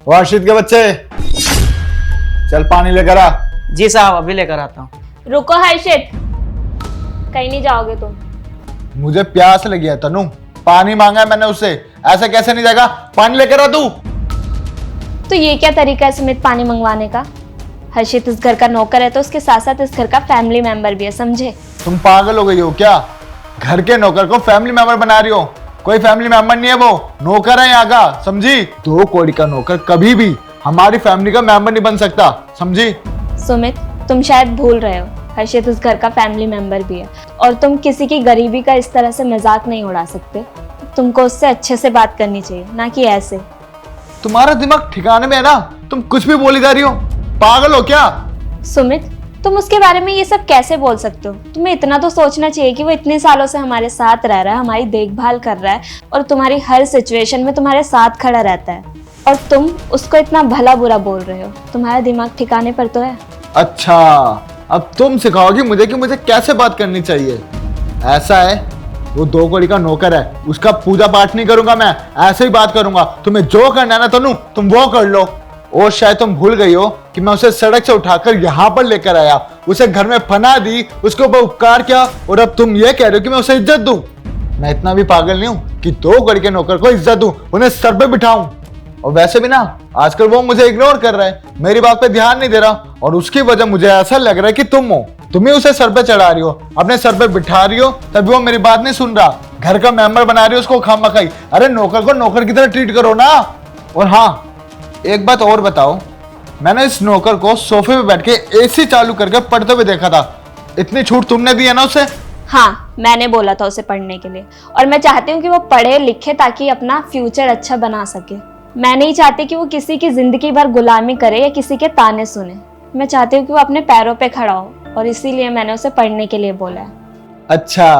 वो हर्षित के बच्चे, चल पानी लेकर आ। जी साहब, अभी लेकर आता हूँ। रुको हर्षित, कहीं नहीं जाओगे तुम। मुझे प्यास लगी है तनु, पानी मांगा है मैंने उससे, ऐसे कैसे नहीं जाएगा? पानी लेकर आ तू। तो ये क्या तरीका है सुमित पानी मंगवाने का? हर्षित इस घर का नौकर है तो उसके साथ साथ इस घर का फैमिली मेंबर भी है, समझे? तुम पागल हो गई हो क्या? घर के नौकर को फैमिली मेंबर बना रही हो? कोई फैमिली मेंबर नहीं है, वो नौकर है यहाँ का, समझी? 2 कौड़ी का नौकर कभी भी हमारी फैमिली का मेंबर नहीं बन सकता, समझी? सुमित, तुम शायद भूल रहे हो, हर्षित इस घर का फैमिली मेंबर भी है और तुम किसी की गरीबी का इस तरह से मजाक नहीं उड़ा सकते। तुमको उससे अच्छे से बात करनी चाहिए, ना कि ऐसे। तुम्हारा दिमाग ठिकाने में है ना? तुम कुछ भी बोली जा रही हो, पागल हो क्या? सुमित, तुम उसके बारे में ये सब कैसे बोल सकते हो? तुम्हें इतना तो सोचना चाहिए कि वो इतने सालों से हमारे साथ रह रहा है, हमारी देखभाल कर रहा है और तुम्हारी हर सिचुएशन में तुम्हारे साथ खड़ा रहता है, और तुम उसको इतना भला बुरा बोल रहे हो। तुम्हारा दिमाग ठिकाने पर तो है? अच्छा, अब तुम सिखाओगी मुझे कि मुझे कैसे बात करनी चाहिए। ऐसा है, वो 2 कौड़ी का नौकर है, उसका पूजा पाठ नहीं करूंगा मैं, ऐसे ही बात करूंगा। तुम्हें जो करना है ना तनु, तुम वो कर लो। और शायद तुम भूल गई हो कि मैं उसे सड़क से उठाकर यहाँ पर लेकर आया, उसे घर में पनाह दी, उसके ऊपर उपकार किया, और अब तुम ये कह रहे हो कि मैं उसे इज्जत दूं? मैं इतना भी पागल नहीं हूं कि 2 कौड़ी के नौकर को इज्जत दूं, उन्हें सर पे बिठाऊं। और वैसे भी ना, आजकल वो मुझे इग्नोर कर रहा है, मेरी बात पे ध्यान नहीं दे रहा, और उसकी वजह मुझे ऐसा लग रहा है कि तुम हो। तुम ही उसे सर पे चढ़ा रही हो, अपने सर पे बिठा रही हो, तभी वो मेरी बात नहीं सुन रहा। घर का मेंबर बना रही हो उसको खामखाई। अरे नौकर को नौकर की तरह ट्रीट करो ना। और हाँ, एक बात और बताओ, मैंने इस नौकर को सोफे पे बैठ के एसी चालू करके पढ़ते हुए देखा था। इतनी छूट तुमने दी है ना उसे? हाँ, मैंने बोला था उसे पढ़ने के लिए, और मैं चाहती हूँ कि वो पढ़े लिखे ताकि अपना फ्यूचर अच्छा बना सके। मैं नहीं चाहती कि वो किसी की जिंदगी भर गुलामी करे या किसी के ताने सुने। मैं चाहती हूँ कि वो अपने पैरों पे खड़ा हो, और इसीलिए मैंने उसे पढ़ने के लिए बोला है। अच्छा,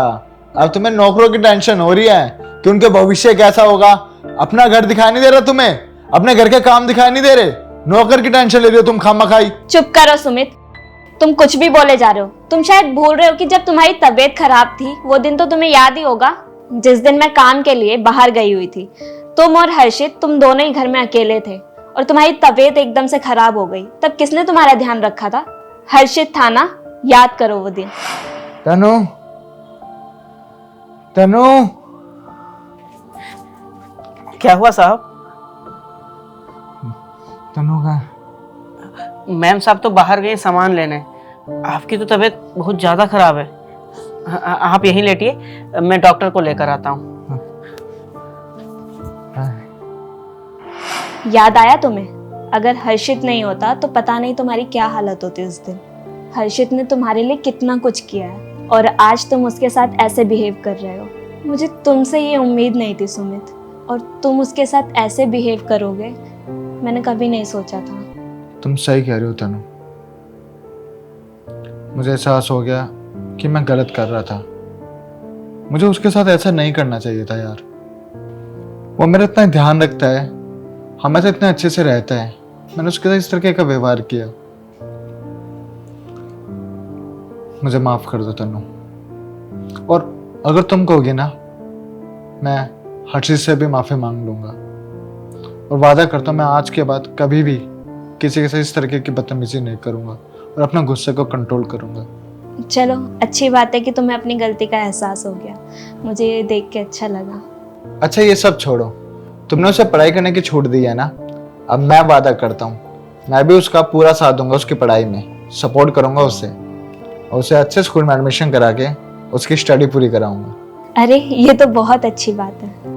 अब तुम्हें नौकरों की टेंशन हो रही है कि उनके भविष्य कैसा होगा? अपना घर दिखाई नहीं दे रहा तुम्हें? अपने घर के काम दिखाई नहीं दे रहे? नौकर की टेंशन ले रही हो तुम खामखाई। चुप करो सुमित, तुम कुछ भी बोले जा रहे हो। तुम शायद भूल रहे हो कि जब तुम्हारी तबीयत खराब थी, वो दिन तो तुम्हें याद ही होगा, जिस दिन मैं काम के लिए बाहर गई हुई थी। तुम और हर्षित, तुम दोनों ही घर में अकेले थे, और तुम्हारी तबीयत एकदम से खराब हो गई। तब किसने तुम्हारा ध्यान रखा था? हर्षित था ना? याद करो वो दिन। तनु, तनु, क्या हुआ साहब? तनु का मैम साहब तो बाहर गए सामान लेने। आपकी तो तबीयत बहुत ज़्यादा खराब है। आप यहीं लेटिए, मैं डॉक्टर को लेकर आता हूँ। याद आया तुम्हें? अगर हर्षित नहीं होता तो पता नहीं तुम्हारी क्या हालत होती उस दिन। हर्षित ने तुम्हारे लिए कितना कुछ किया है, और आज तुम उसके साथ ऐसे बिहेव कर रहे हो। मुझे तुमसे ये उम्मीद नहीं थी सुमित, और तुम उसके साथ ऐसे बिहेव करोगे मैंने कभी नहीं सोचा था। तुम सही कह रही हो तनु, मुझे एहसास हो गया कि मैं गलत कर रहा था। मुझे उसके साथ ऐसा नहीं करना चाहिए था यार। वो मेरा इतना ध्यान रखता है, हमेशा इतने अच्छे से रहता है, मैंने उसके साथ इस तरह का व्यवहार किया। मुझे माफ कर दो तनु, और अगर तुम कहोगे ना, मैं हर्षित से भी माफी मांग लूंगा, और वादा करता हूं मैं आज के बाद कभी भी किसी के साथ इस तरीके की बदतमीजी नहीं करूंगा, और अपना गुस्से को कंट्रोल करूंगा। चलो, अच्छी बात है कि तुम्हें अपनी गलती का एहसास हो गया। मुझे ये देख के अच्छा लगा। अच्छा, ये सब छोड़ो, तुमने उसे पढ़ाई करने की छूट दी है ना? अब मैं वादा करता हूँ, मैं भी उसका पूरा साथ दूंगा, उसकी पढ़ाई में सपोर्ट करूंगा उसे, और उसे अच्छे स्कूल में एडमिशन करा के उसकी स्टडी पूरी कराऊंगा। अरे, ये तो बहुत अच्छी बात है।